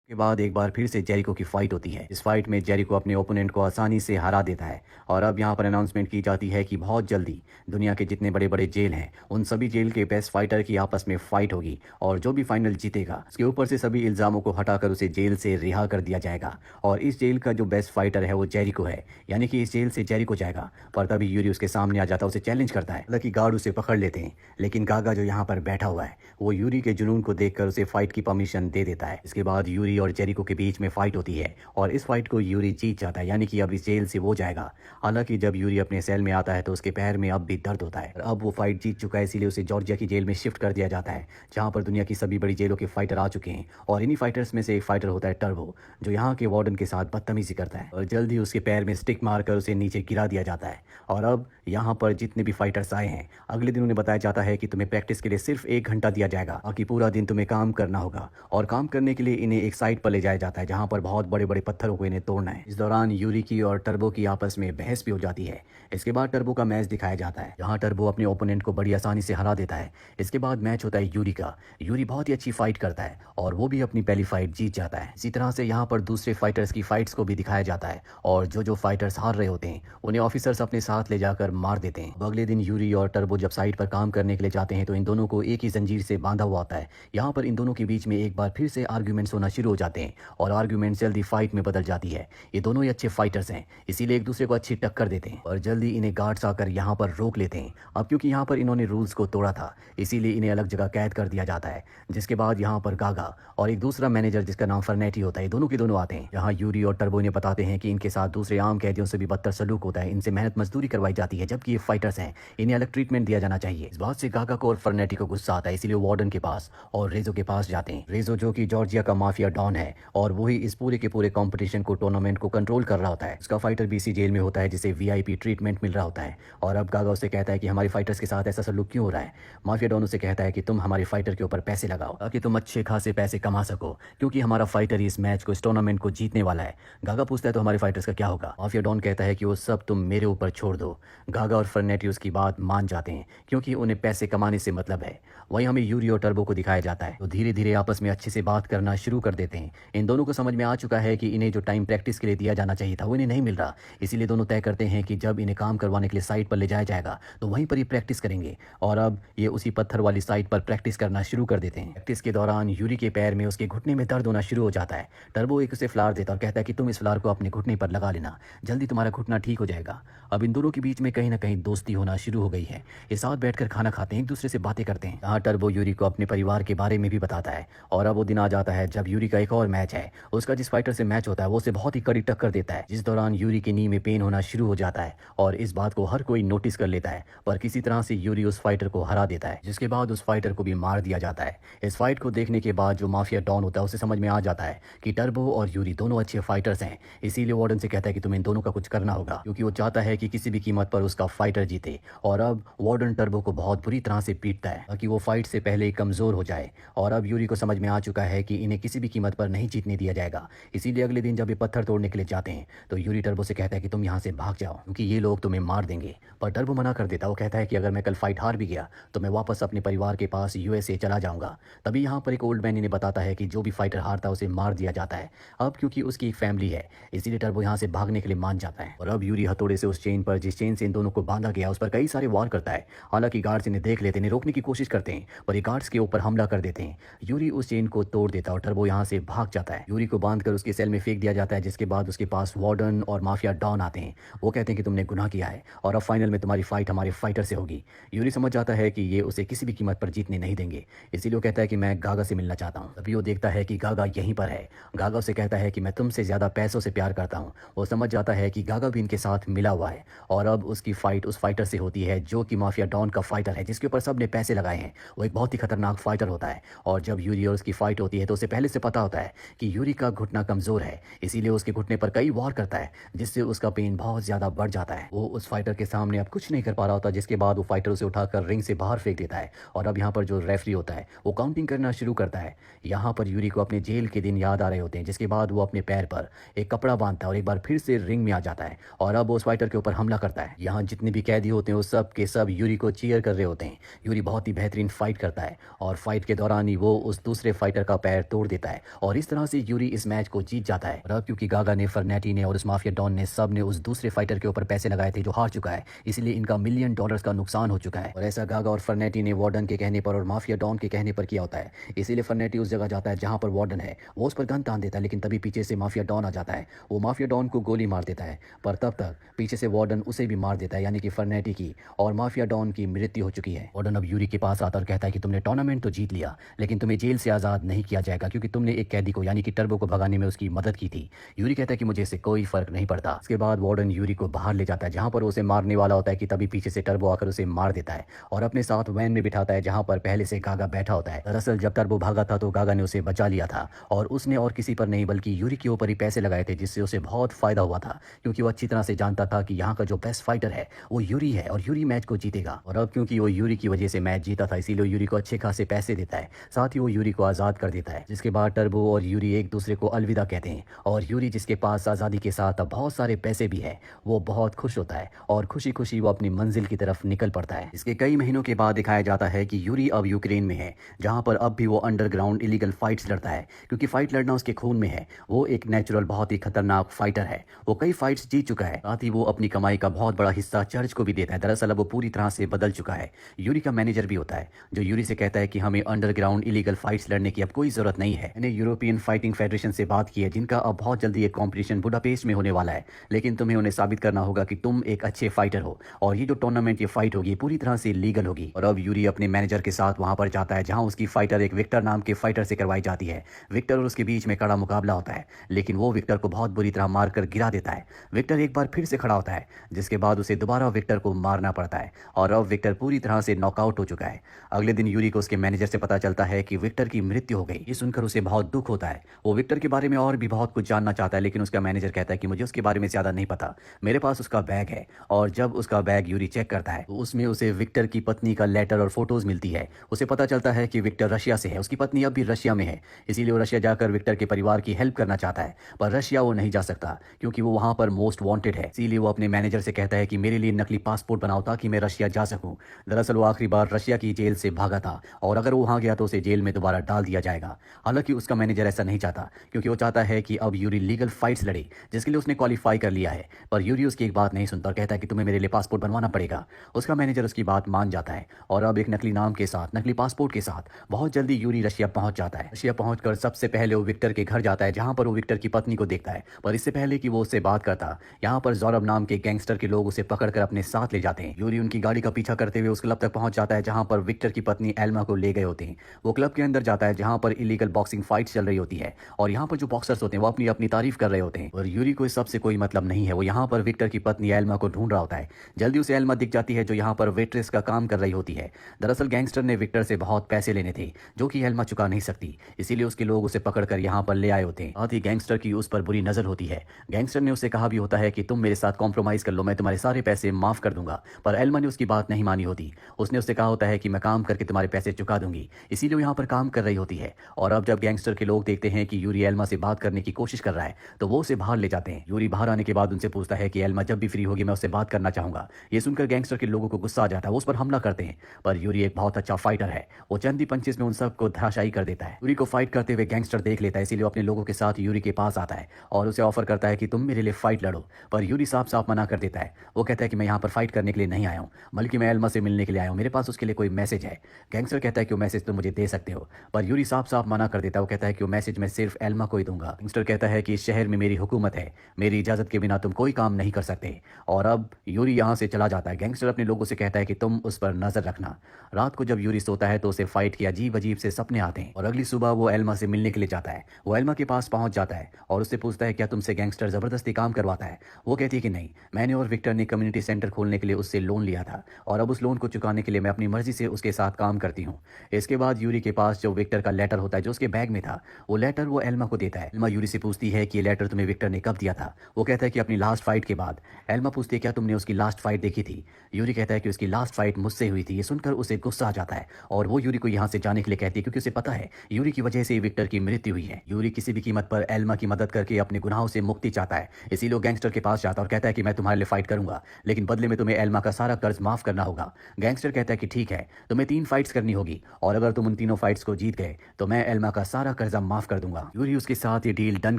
के बाद एक बार फिर से जेरिको की फाइट होती है। इस फाइट में जेरिको अपने ओपोनेंट को आसानी से हरा देता है और अब यहाँ पर अनाउंसमेंट की जाती है कि बहुत जल्दी दुनिया के जितने बड़े बड़े जेल हैं उन सभी जेल के बेस्ट फाइटर की आपस में फाइट होगी और जो भी फाइनल जीतेगा उसके ऊपर से सभी इल्ज़ामों को हटाकर उसे जेल से रिहा कर दिया जाएगा। और इस जेल का जो बेस्ट फाइटर है वो जेरिको है, यानी कि इस जेल से जेरिको जाएगा। पर तभी यूरी उसके सामने आ जाता है, उसे चैलेंज करता है। हालांकि गार्ड उसे पकड़ लेते हैं, लेकिन गागा जो यहाँ पर बैठा हुआ है वो यूरी के जुनून को देखकर उसे फाइट की परमिशन दे देता है। इसके बाद यूरी और जेरिको के बीच में फाइट होती है और इस फाइट को यूरी जीत जाता है, यानी कि अब इस जेल से वो जाएगा। हालांकि जब यूरी अपने सेल में आता है तो उसके पैर में अब भी दर्द होता है। अब वो फाइट जीत चुका है, इसीलिए उसे जॉर्जिया की जेल में शिफ्ट कर दिया जाता है, जहां पर दुनिया की सभी बड़ी जेलों के फाइटर आ चुके हैं। और इन्हीं फाइटर्स में से एक फाइटर होता है टर्बो, जो यहाँ के वार्डन के साथ बदतमीजी करता है और जल्द ही उसके पैर में स्टिक मारकर उसे नीचे गिरा दिया जाता है। और अब यहाँ पर जितने भी फाइटर्स आए हैं अगले दिन उन्हें बताया जाता है कि तुम्हें प्रैक्टिस के लिए सिर्फ 1 घंटा दिया जाएगा, बाकी पूरा दिन तुम्हें काम करना होगा। और काम करने के लिए इन्हें एक साइट पर ले जाया जाता है जहाँ पर बहुत बड़े बड़े पत्थरों को इन्हें तोड़ना है। इस दौरान यूरी की और टर्बो की आपस में बहस भी हो जाती है। इसके बाद टर्बो का मैच दिखाया जाता है जहाँ टर्बो अपने ओपोनेंट को बड़ी आसानी से हरा देता है। इसके बाद मैच होता है यूरी का। यूरी बहुत ही अच्छी फाइट करता है और वो भी अपनी पहली फाइट जीत जाता है। इसी तरह से यहाँ पर दूसरे फाइटर्स की फाइट्स को भी दिखाया जाता है और जो फाइटर्स हार रहे होते हैं उन्हें ऑफिसर्स अपने साथ ले जाकर मार देते हैं। अब अगले दिन यूरी और टर्बो जब साइट पर काम करने के लिए जाते हैं तो इन दोनों को एक ही जंजीर से बांधा हुआ होता है। यहाँ पर इन दोनों के बीच में एक बार फिर से आर्ग्यूमेंट्स होना शुरू हो जाते हैं और आर्ग्यूमेंट जल्दी फाइट में बदल जाती है। ये दोनों ही अच्छे फाइटर्स हैं, इसीलिए एक दूसरे को अच्छी टक्कर देते हैं और जल्दी इन्हें गार्ड्स आकर यहाँ पर रोक लेते हैं। अब क्योंकि यहाँ पर इन्होंने रूल्स को तोड़ा था इसीलिए इन्हें अलग जगह कैद कर दिया जाता है। जिसके बाद यहाँ पर गागा और एक दूसरा मैनेजर जिसका नाम फर्नेटी होता है, दोनों के दोनों आते हैं। यहाँ यूरी और टर्बो इन्हें बताते हैं कि इनके साथ दूसरे आम कैदियों से भी बदतर सलूक होता है, इनसे मेहनत मजदूरी करवाई जाती है, जबकि ये फाइटर्स हैं, इन्हें अलग ट्रीटमेंट दिया जाना चाहिए। इस बात से गागा को और फर्नेटी को गुस्सा आता है, इसीलिए वार्डन के पास और रेजो के पास जाते हैं। रेजो जो कि जॉर्जिया का माफिया डॉन है और वही इस पूरे के पूरे कंपटीशन को, टूर्नामेंट को कंट्रोल कर रहा होता है। उसका फाइटर भी इसी जेल में होता है जिसे वीआईपी ट्रीटमेंट मिल रहा होता है। और अब गागा उसे कहता है कि हमारे फाइटर्स के साथ ऐसा सलूक क्यों हो रहा है। माफिया डॉन उसे कहता है कि तुम हमारे फाइटर के ऊपर पैसे लगाओ ताकि तुम अच्छे खासे पैसे कमा सको, क्योंकि हमारा फाइटर इस मैच को, इस टूर्नामेंट को जीतने वाला है। गागा पूछता है तो हमारे फाइटर्स का क्या होगा। माफिया डॉन कहता है कि वो सब तुम मेरे ऊपर छोड़ दो। गागा और फर्नेटी उसकी बात मान जाते हैं क्योंकि उन्हें पैसे कमाने से मतलब है। वहीं हमें यूरी और टर्बो को दिखाया जाता है तो धीरे धीरे आपस में अच्छे से बात करना शुरू कर देते हैं। इन दोनों को समझ में आ चुका है कि इन्हें जो टाइम प्रैक्टिस के लिए दिया जाना चाहिए था वो इन्हें नहीं मिल रहा, इसीलिए दोनों तय करते हैं कि जब इन्हें काम करवाने के लिए साइट पर ले जाया जाएगा तो वहीं पर ही प्रैक्टिस करेंगे। और अब ये उसी पत्थर वाली साइट पर प्रैक्टिस करना शुरू कर देते हैं। प्रैक्टिस के दौरान यूरी के पैर में, उसके घुटने में दर्द होना शुरू हो जाता है। टर्बो एक उसे फ्लावर देता और कहता है कि तुम इस फ्लावर को अपने घुटने पर लगा लेना, जल्दी तुम्हारा घुटना ठीक हो जाएगा। अब इन दोनों के बीच में कहीं ना कहीं दोस्ती होना शुरू हो गई है। ये साथ बैठकर खाना खाते हैं, एक दूसरे से बातें करते हैं। यहाँ टर्बो यूरी को अपने परिवार के बारे में भी बताता है। और अब वो दिन आ जाता है जब यूरी का एक और मैच है। उसका जिस फाइटर से मैच होता है वो उसे बहुत ही कड़ी टक्कर देता है, जिस दौरान यूरी के नी में पेन होना शुरू हो जाता है और इस बात को हर कोई नोटिस कर लेता है। पर किसी तरह से यूरी उस फाइटर को हरा देता है, जिसके बाद उस फाइटर को भी मार दिया जाता है। इस फाइट को देखने के बाद जो माफिया डॉन होता है उसे समझ में आ जाता है कि टर्बो और यूरी दोनों अच्छे फाइटर्स हैं, इसीलिए वार्डन से कहता है कि तुम्हें इन दोनों का कुछ करना होगा, क्योंकि वो चाहता है कि किसी भी कीमत पर उसका फाइटर जीते। और अब वार्डन टर्बो को बहुत बुरी तरह से पीटता है ताकि वो फाइट से पहले कमजोर हो जाए। और अब यूरी को समझ में आ चुका है कि इन्हें किसी भी कीमत पर नहीं जीतने दिया जाएगा, इसीलिए अगले दिन जब ये पत्थर तोड़ने के लिए जाते हैं तो यूरी टर्बो से कहता है कि तुम यहाँ से भाग जाओ क्योंकि ये लोग तुम्हें मार देंगे। पर टर्बो मना कर देता, वो कहता है कि अगर मैं कल फाइट हार भी गया तो मैं वापस अपने परिवार के पास यूएसए चला जाऊंगा। तभी यहाँ पर एक ओल्ड मैन इन्हें बताता है कि जो भी फाइटर हारता है उसे मार दिया जाता है। अब क्योंकि उसकी एक फैमिली है इसीलिए टर्बो यहाँ से भागने के लिए मान जाता है। और अब यूरी हथौड़े से उस चेन पर, जिस चेन से इन दोनों को बांधा गया, उस पर कई सारे वार करता है। हालांकि गार्ड्स इन्हें देख लेते हैं, इन्हें रोकने की कोशिश करते हैं पर ये गार्ड्स के ऊपर हमला कर देते हैं। यूरी उस चेन को तोड़ देता है और टर्बो यहाँ से भाग जाता है। यूरी को बांधकर उसके सेल में फेंक दिया जाता है, जिसके बाद उसके पास वार्डन और माफिया डॉन आते हैं। वो कहते हैं कि तुमने गुनाह किया है और अब फाइनल में तुम्हारी फाइट हमारे फाइटर से होगी। यूरी समझ जाता है कि ये उसे किसी भी कीमत पर जीतने नहीं देंगे, इसीलिए वो कहता है कि मैं गागा से मिलना चाहता हूँ। तभी वो देखता है कि गागा यहीं पर है। गागा उसे कहता है कि मैं तुमसे ज्यादा पैसों से प्यार करता हूँ। वो समझ जाता है कि गागा भी इनके साथ मिला हुआ है और अब उसकी फाइट उस फाइटर से होती है जो कि माफिया डॉन का फाइटर है, जिसके ऊपर सबने पैसे लगाए हैं। वो एक बहुत ही खतरनाक फाइटर होता है और जब यूरी और उसकी फाइट होती है तो उसे पहले से पता होता है कि यूरी का घुटना कमजोर है, इसीलिए उसके घुटने पर कई वार करता है जिससे उसका पेन बहुत ज्यादा बढ़ जाता है। वो उस फाइटर के सामने अब कुछ नहीं कर पा रहा होता, जिसके बाद वो फाइटर उसे उठाकर रिंग से बाहर फेंक देता है। और अब यहाँ पर जो रेफरी होता है वो काउंटिंग करना शुरू करता है। यहाँ पर यूरी को अपने जेल के दिन याद आ रहे होते हैं, जिसके बाद वो अपने पैर पर एक कपड़ा बांधता है और एक बार फिर से रिंग में आ जाता है और अब वो उस फाइटर के ऊपर हमला करता है। यहाँ जितने भी कैदी होते हैं वो सब के सब यूरी को चीयर कर रहे होते हैं। यूरी बहुत ही बेहतरीन फाइट करता है और फाइट के दौरान ही वो उस दूसरे फाइटर का पैर तोड़ देता है और इस तरह से यूरी इस मैच को जीत जाता है। और अब क्योंकि गागा ने, फर्नेटी ने और उस माफिया डॉन ने सब ने उस दूसरे फाइटर के ऊपर पैसे लगाए थे जो हार चुका है, इसलिए इनका $1 मिलियन का नुकसान हो चुका है। और ऐसा गागा और फर्नेटी ने वार्डन के कहने पर और माफिया डॉन के कहने पर किया होता है। इसीलिए फर्नेटी उस जगह जाता है जहां पर वार्डन है, वो उस पर गन तान देता है, लेकिन तभी पीछे से माफिया डॉन आ जाता है। वो माफिया डॉन को गोली मार देता है, पर तब तक पीछे से वार्डन उसे भी मार देता है, यानी कि फर्नेटी की और माफिया डॉन की मृत्यु हो चुकी है। वार्डन अब यूरी के पास आता और कहता है कि तुमने टूर्नामेंट तो जीत लिया, लेकिन तुम्हें जेल से आज़ाद नहीं किया जाएगा, क्योंकि तुमने एक कैदी को यानी कि टर्बो को भगाने में उसकी मदद की थी। यूरी कहता है कि मुझे इससे कोई फर्क नहीं पड़ता। इसके बाद वार्डन यूरी को बाहर ले जाता है जहां पर उसे मारने वाला होता है कि तभी पीछे से टर्बो आकर उसे मार देता है और अपने साथ वैन में बिठाता है जहां पर पहले से गागा बैठा होता है। दरअसल जब टर्बो भागा था तो गागा ने उसे बचा लिया था और उसने और किसी पर नहीं बल्कि यूरी के ऊपर ही पैसे लगाए थे, जिससे उसे बहुत फायदा हुआ था, क्योंकि वो अच्छी तरह से जानता था कि यहाँ का जो बेस्ट फाइटर है वो यूरी है और यूरी मैच को जीतेगा। और अब क्योंकि वो यूरी की वजह से मैच जीता था, इसीलिए यूरी को अच्छे खासे पैसे देता है, साथ ही वो यूरी को आज़ाद कर देता है। जिसके बाद टर्बो और यूरी एक दूसरे को अलविदा कहते हैं और यूरी, जिसके पास आज़ादी के साथ अब बहुत सारे पैसे भी है, वो बहुत खुश होता है और खुशी खुशी वो अपनी मंजिल की तरफ निकल पड़ता है। इसके कई महीनों के बाद दिखाया जाता है कि यूरी अब यूक्रेन में है, जहां पर अब भी वो अंडरग्राउंड इलीगल फाइट्स लड़ता है, क्योंकि फाइट लड़ना उसके खून में है। वो एक नेचुरल बहुत ही खतरनाक फाइटर है। वो कई फाइट्स जीत चुका है, साथ ही वो अपनी कमाई का बहुत बड़ा हिस्सा चर्च को भी देता है। दरअसल अब वो पूरी तरह से बदल चुका है। यूरी का मैनेजर भी होता है जो यूरी से कहता है कि हमें अंडरग्राउंड इलीगल फाइट्स लड़ने की अब कोई जरूरत नहीं है। मैंने यूरोपियन फाइटिंग फेडरेशन से बात की है, जिनका अब बहुत जल्दी एक कॉम्पिटिशन बुडापेस्ट में होने वाला है, लेकिन तुम्हें उन्हें साबित करना होगा कि तुम एक अच्छे फाइटर हो और ये जो टूर्नामेंट, ये फाइट होगी पूरी तरह से लीगल होगी। और अब यूरी अपने मैनेजर के साथ वहां पर जाता है जहां उसकी फाइटर एक विक्टर नाम के फाइटर से करवाई जाती है। विक्टर और उसके बीच में कड़ा मुकाबला होता है, लेकिन वो विक्टर को बहुत बुरी तरह मारकर गिरा देता है। विक्टर एक बार फिर से खड़ा होता है, जिसके बाद उसे दोबारा विक्टर को मारना पड़ता है और अब विक्टर पूरी तरह से नॉकआउट हो चुका है। अगले दिन यूरी को उसके मैनेजर से पता चलता है कि विक्टर की मृत्यु हो गई। ये सुनकर उसे बहुत दुख होता है। वो विक्टर के बारे में और भी बहुत कुछ जानना चाहता है, लेकिन उसका मैनेजर कहता है कि मुझे उसके बारे में ज्यादा नहीं पता, मेरे पास उसका बैग है। और जब उसका बैग यूरी चेक करता है तो उसमें उसे विक्टर की पत्नी का लेटर और फोटोज मिलती है। उसे पता चलता है कि विक्टर रशिया से है, उसकी पत्नी अब भी रशिया में है, इसीलिए वो रशिया जाकर विक्टर के परिवार की हेल्प करना चाहता है, पर रशिया वो नहीं जा सकता क्योंकि वो वहां पर मोस्ट वांटेड है। इसीलिए वो अपने मैनेजर से कहता है कि मेरे लिए नकली पासपोर्ट बनाओ ताकि मैं रशिया जा सकूं। दरअसल वो आखिरी बार रशिया की जेल से भागा था और अगर वो वहां गया तो उसे जेल में दोबारा डाल दिया जाएगा। हालांकि उसका मैनेजर ऐसा नहीं चाहता, क्योंकि वो चाहता है कि अब यूरी लीगल फाइट्स लड़े, जिसके लिए उसने क्वालिफाई कर लिया है। पर यूरी उसकी एक बात नहीं सुनता और कहता है कि तुम्हें मेरे लिए पासपोर्ट बनवाना पड़ेगा। उसका मैनेजर उसकी बात मान जाता है और अब एक नकली नाम के साथ, नकली पासपोर्ट के साथ बहुत जल्दी यूरी रशिया पहुंच जाता है। रशिया पहुंचकर सबसे पहले वो विक्टर के घर जाता है, जहां पर वो विक्टर की पत्नी को देखता है। पर इससे पहले कि वो उससे बात करता, यहाँ पर ज़ौरब नाम के गैंगस्टर के लोग उसे पकड़कर अपने साथ ले जाते हैं। यूरी उनकी गाड़ी का पीछा करते हुए उस क्लब तक पहुंच जाता है जहां पर विक्टर की पत्नी एल्मा को ले गए होते हैं। वो क्लब के अंदर जाता है जहां पर इलीगल बॉक्सिंग फाइट चल रही होती है और यहाँ पर जो बॉक्सर्स होते हैं वो अपनी अपनी तारीफ कर रहे होते हैं। और यूरी को इस सब से कोई मतलब नहीं है। वो यहाँ पर विक्टर की पत्नी एल्मा को ढूंढ रहा होता है। जल्दी उसे एल्मा दिख जाती है जो यहाँ पर वेट्रेस का काम कर रही होती है। दरअसल गैंगस्टर ने विक्टर से बहुत पैसे लेने थे जो कि एल्मा चुका नहीं सकती, इसीलिए उसके लोग उसे पकड़कर यहाँ पर ले आए होते हैं। साथ ही गैंगस्टर की उस पर बुरी नजर होती है। गैंगस्टर ने उसे कहा भी होता है कि तुम मेरे साथ कॉम्प्रोमाइज कर लो, मैं तुम्हारे सारे पैसे माफ कर दूंगा, पर एल्मा ने उसकी बात नहीं मानी होती। उसने उससे कहा होता है कि मैं काम करके तुम्हारे पैसे चुका दूंगी, इसीलिए वो यहाँ पर काम कर रही होती है। और अब जब गैंगस्टर के लोग देखते हैं कि यूरी एल्मा से बात करने की कोशिश कर रहा है तो वो उसे बाहर ले जाते हैं। यूरी बाहर आने के बाद उनसे पूछता है कि एल्मा जब भी फ्री होगी मैं उससे बात करना चाहूंगा। ये सुनकर गैंगस्टर के लोगों को गुस्सा आ जाता है, वो उस पर हमला करते हैं, पर यूरी एक बहुत अच्छा फाइटर है। वो चंदी पंचेस में उन सबको धराशायी कर देता है। यूरी को फाइट करते हुए गैंगस्टर देख लेता है, इसीलिए अपने लोगों के साथ यूरी के पास आता है और उसे ऑफर करता है कि तुम मेरे लिए फाइट लड़ो। पर यूरी साफ साफ मना कर देता है। वो कहता है कि मैं यहाँ पर फाइट करने के लिए नहीं आया हूँ, बल्कि मैं एल्मा से मिलने के लिए आया हूँ, मेरे पास उसके लिए कोई मैसेज है। गैंगस्टर कहता है कि वो मैसेज तुम मुझे दे सकते हो, पर यूरी साफ साफ मना कर देता है। वो कहता है कि वो मैसेज मैं सिर्फ एल्मा को ही दूंगा। गैंगस्टर कहता है कि इस शहर में मेरी हुकूमत है, मेरी इजाजत के बिना तुम कोई काम नहीं कर सकते। और अब यूरी यहाँ से चला जाता है। गैंगस्टर अपने लोगों से कहता है कि तुम उस पर नजर रखना। रात को जब यूरी सोता है तो उसे फाइट के अजीब अजीब से सपने आते हैं और अगली सुबह वो एल्मा से मिलने के लिए जाता है। वो एल्मा के पास पहुंच जाता है और उससे पूछता है क्या तुमसे गैंगस्टर जबरदस्ती काम करवाता है। वो कहती है कि नहीं, मैंने और विक्टर ने कम्युनिटी सेंटर खोलने के लिए उससे लोन लिया था और अब उस लोन को चुकाने के लिए मैं अपनी मर्जी से उसके साथ काम करती हूँ। इसके बाद यूरी के पास जो विक्टर का लेटर होता है जो उसके बैग में था, वो लेटर वो एल्मा को देता है। एल्मा यूरी से पूछती है कि ये लेटर तुम्हें विक्टर ने कब दिया था। वो कहता है कि अपनी लास्ट फाइट के बाद। एल्मा पूछती है क्या तुमने उसकी लास्ट फाइट देखी थी। यूरी कहता है कि उसकी लास्ट फाइट मुझसे हुई थी। ये सुनकर उसे गुस्सा आ जाता है और वो यूरी को यहाँ से जाने के लिए कहती है, क्योंकि उसे पता है यूरी की वजह से विक्टर की मृत्यु हुई है। यूरी किसी भी कीमत पर एल्मा की मदद करके अपने गुनाहों से मुक्ति चाहता है, इसीलिए गैंगस्टर के पास जाता है और कहता है कि मैं तुम्हारे लिए फाइट करूंगा, लेकिन बदले में तुम्हें एल्मा का सारा कर्ज माफ करना होगा। गैंगस्टर कहता है कि ठीक है, तुम्हें 3 फाइट्स करनी होगी और अगर तुम उन तीनों फाइट्स को जीत गए तो मैं एल्मा का सारा कर्जा माफ कर दूंगा। यूरी उसके साथ ये डील डन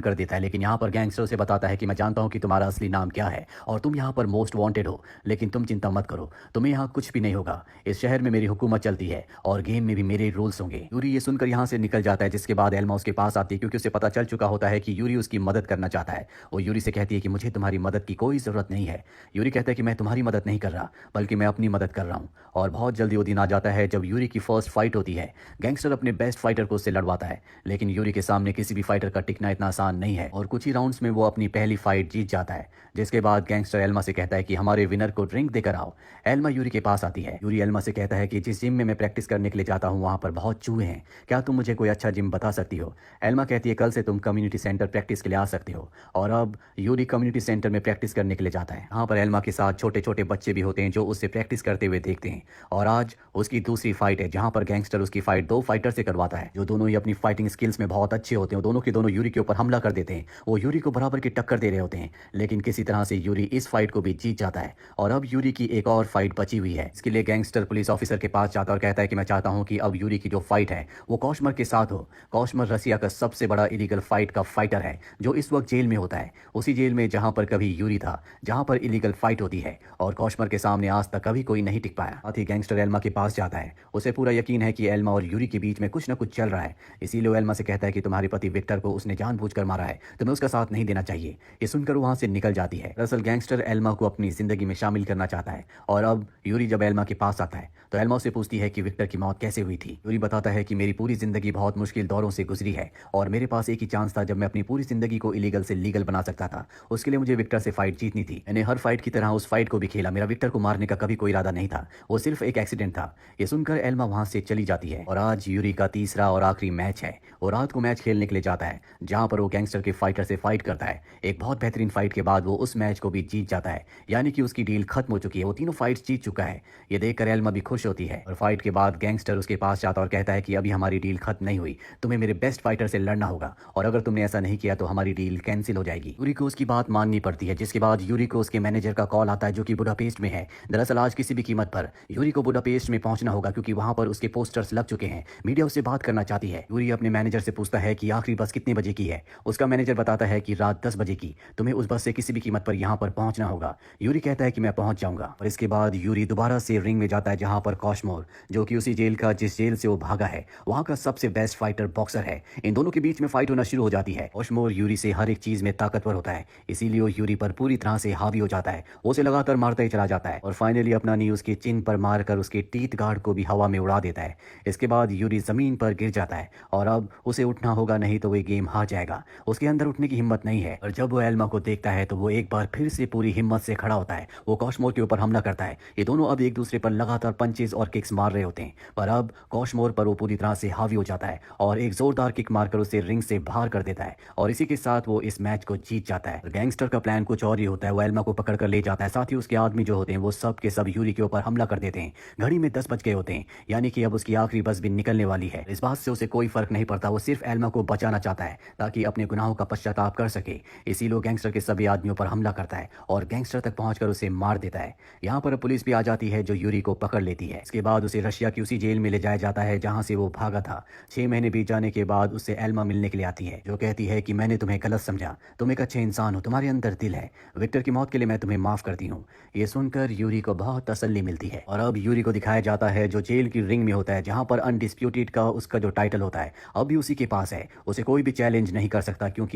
कर देता है, लेकिन यहाँ पर गैंगस्टर उसे बताता है कि मैं जानता हूँ कि तुम्हारा असली नाम क्या है और तुम यहाँ पर मोस्ट वांटेड हो, लेकिन तुम चिंता मत करो, तुम्हें यहाँ कुछ भी नहीं होगा। इस शहर में मेरी हुकूमत चलती है और गेम में भी मेरे रूल्स होंगे। यूरी ये सुनकर यहाँ से निकल जाता है, जिसके बाद एल्मा उसके पास आती है क्योंकि उसे पता चल चुका होता है कि यूरी उसकी मदद करना चाहता है। वो यूरी से कहती है कि मुझे तुम्हारी मदद की कोई ज़रूरत नहीं है। यूरी कहता है कि मैं तुम्हारी मदद नहीं कर रहा, बल्कि मैं अपनी मदद कर रहा हूँ। और बहुत जल्दी वो दिन आ जाता है जब यूरी की फर्स्ट फाइट होती है। गैंगस्टर अपने बेस्ट फाइटर को उससे लड़वाता है, लेकिन यूरी के सामने किसी भी फाइटर का टिकना इतना आसान नहीं है और कुछ ही राउंड्स में वो अपनी पहली फाइट जीत जाता है। जिसके बाद गैंगस्टर एल्मा से कहता है कि हमारे विनर को ड्रिंक देकर आओ। एल्मा यूरी के पास आती है। यूरी एल्मा से कहता है कि जिस जिम में मैं प्रैक्टिस करने के लिए जाता हूँ वहाँ पर बहुत चूहे हैं, क्या तुम मुझे कोई अच्छा जिम बता सकती हो? एल्मा कहती है कल से तुम कम्युनिटी सेंटर प्रैक्टिस के लिए आ सकते हो। और अब यूरी कम्युनिटी सेंटर में प्रैक्टिस करने के लिए जाता है। यहाँ पर एल्मा के साथ छोटे छोटे बच्चे भी होते हैं जो उससे प्रैक्टिस करते हुए देखते हैं। और आज उसकी दूसरी फाइट है जहाँ पर गैंगस्टर उसकी फाइट दो फाइटर से करवाता है जो दोनों ही अपनी फाइटिंग स्किल्स में बहुत अच्छे होते हैं। दोनों के दोनों यूरी के ऊपर हमला कर देते हैं। वो यूरी को बराबर की टक्कर दे रहे होते हैं, लेकिन किसी तरह से यूरी इस फाइट को भी जीत जाता है। और अब यूरी की एक और फाइट बची हुई है। इसके लिए गैंगस्टर पुलिस ऑफिसर के पास जाता है और कहता है कि मैं चाहता हूं कि अब यूरी की जो फाइट है वो कॉशमर के साथ हो। कॉशमर रसिया का सबसे बड़ा इलीगल फाइट का फाइटर है जो इस वक्त जेल में होता है, उसी जेल में जहां पर कभी यूरी था, जहां पर इलीगल फाइट होती है। और कॉशमर के सामने आज तक कभी कोई नहीं टिक पाया। साथ ही गैंगस्टर एल्मा के पास जाता है। उसे पूरा यकीन है कि एल्मा और यूरी के बीच में कुछ ना कुछ चल रहा है। इसीलिए वो एल्मा से कहता है कि तुम्हारे पति विक्टर को उसने जानबूझकर मारा है, तुम्हें उसका साथ नहीं देना चाहिए। ये सुनकर वहां से निकल जाती है। दरअसल गैंगस्टर एल्मा को अपनी जिंदगी में शामिल करना चाहता है। और अब यूरी जब एल्मा के पास आता है तो एल्मा उससे पूछती है कि विक्टर की मौत कैसे हुई थी। यूरी बताता है कि मेरी पूरी जिंदगी बहुत मुश्किल दौरों से गुजरी है और मेरे पास एक ही चांस था जब मैं अपनी पूरी जिंदगी को इलीगल से लीगल बना सकता था। उसके लिए मुझे विक्टर से फाइट जीतनी थी। मैंने हर फाइट की तरह उस फाइट को भी खेला। मेरा विक्टर को मारने का कभी कोई इरादा नहीं था, वो सिर्फ एक एक्सीडेंट था। ये सुनकर एल्मा वहां से चली जाती है। और आज यूरी का तीसरा और आखिरी मैच है। वो रात को मैच खेलने के लिए जाता है जहां पर वो गैंगस्टर के फाइटर से फाइट करता है। एक बहुत बेहतरीन फाइट के बाद वो उस मैच को भी जीत जाता है, यानी कि उसकी डील खत्म हो चुकी है। वो तीनों फाइट्स जीत चुका है। ये देखकर एल्मा भी खुश होती है। और फाइट के बाद गैंगस्टर उसके पास जाता और कहता है कि अभी हमारी डील खत्म नहीं हुई, तुम्हें मेरे बेस्ट फाइटर से लड़ना होगा और अगर तुमने ऐसा नहीं किया तो हमारी डील कैंसिल हो जाएगी। यूरी को उसकी बात माननी पड़ती है, जिसके बाद यूरी को उसके मैनेजर का कॉल आता है जो कि बुडापेस्ट में है। दरअसल आज किसी भी कीमत पर यूरी को बुडापेस्ट में पहुंचना होगा क्योंकि वहां पर उसके पोस्टर्स लग चुके हैं। मीडिया उससे बात करना चाहती है। यूरी अपने मैनेजर से पूछता है कि आखिरी बस कितने बजे की है। उसका मैनेजर बताता है कि रात 10 बजे की। तुम्हें उस बस से किसी भी कीमत पर यहाँ पर पहुंचना होगा। यूरी कहता है कि मैं पहुंच जाऊंगा। और इसके बाद यूरी दोबारा से रिंग में जाता है जहां पर कॉशमोर, जो कि उसी जेल का जिस जेल से वो भागा है, वहां का सबसे बेस्ट फाइटर बॉक्सर है। इन दोनों के बीच में फाइट होना शुरू हो जाती है। कॉशमोर यूरी से हर एक चीज में ताकतवर होता है, इसीलिए वो यूरी पर पूरी तरह से हावी हो जाता है। वो उसे लगातार मारता ही चला जाता है और फाइनली अपना नी उसके चिन पर मारकर उसके टीथ गार्ड को भी हवा में उड़ा देता है। इसके बाद यूरी जमीन पर गिर जाता है और अब उसे उठना होगा, नहीं तो वो गेम हार जाएगा। उसके अंदर उठने की हिम्मत नहीं है। और जब वो एल्मा को देखता है तो वो एक बार फिर से पूरी हिम्मत से खड़ा होता है। वो कॉशमोर के ऊपर हमला करता है। ये दोनों अब एक दूसरे पर लगातार पंचेस और किक्स मार रहे होते हैं, पर अब कॉशमोर पर वो पूरी तरह से हावी हो जाता है और एक जोरदार किक मारकर उसे रिंग से बाहर कर देता है। और इसी के साथ वो इस मैच को जीत जाता है। गैंगस्टर का प्लान कुछ और ही होता है। वो एल्मा को पकड़ कर ले जाता है। साथ ही उसके आदमी जो होते हैं वो सब के सब यूरी के ऊपर हमला कर देते हैं। घड़ी में 10 बज गए होते हैं, यानी कि अब उसकी आखिरी बस भी निकलने वाली है। इस बात से उसे कोई फर्क नहीं पड़ता। वो सिर्फ एल्मा को बचाना चाहता है ताकि अपने गुनाहों का पश्चाताप कर सके। इसीलिए गैंगस्टर के सभी आदमियों पर हमला करता है और गैंगस्टर तक पहुंचकर उसे मार देता है। यहाँ पर पुलिस भी आ जाती है जो यूरी को पकड़ लेती है। इसके बाद उसे रशिया की उसी जेल में ले जाया जाता है जहाँ से वो भागा था। 6 महीने बीत जाने के बाद उससे एल्मा मिलने के लिए आती है, जो कहती है कि मैंने तुम्हें गलत समझा, तुम एक अच्छे इंसान हो, तुम्हारे अंदर दिल है, विक्टर की मौत के लिए मैं तुम्हें माफ करती हूँ। ये सुनकर यूरी को बहुत तसल्ली मिलती है। और अब यूरी को दिखाया जाता है जो जेल की रिंग में होता है, जहाँ पर अनडिस्प्यूटेड का उसका जो टाइटल होता है अब भी उसी के पास है। उसे कोई भी चैलेंज नहीं कर सकता क्योंकि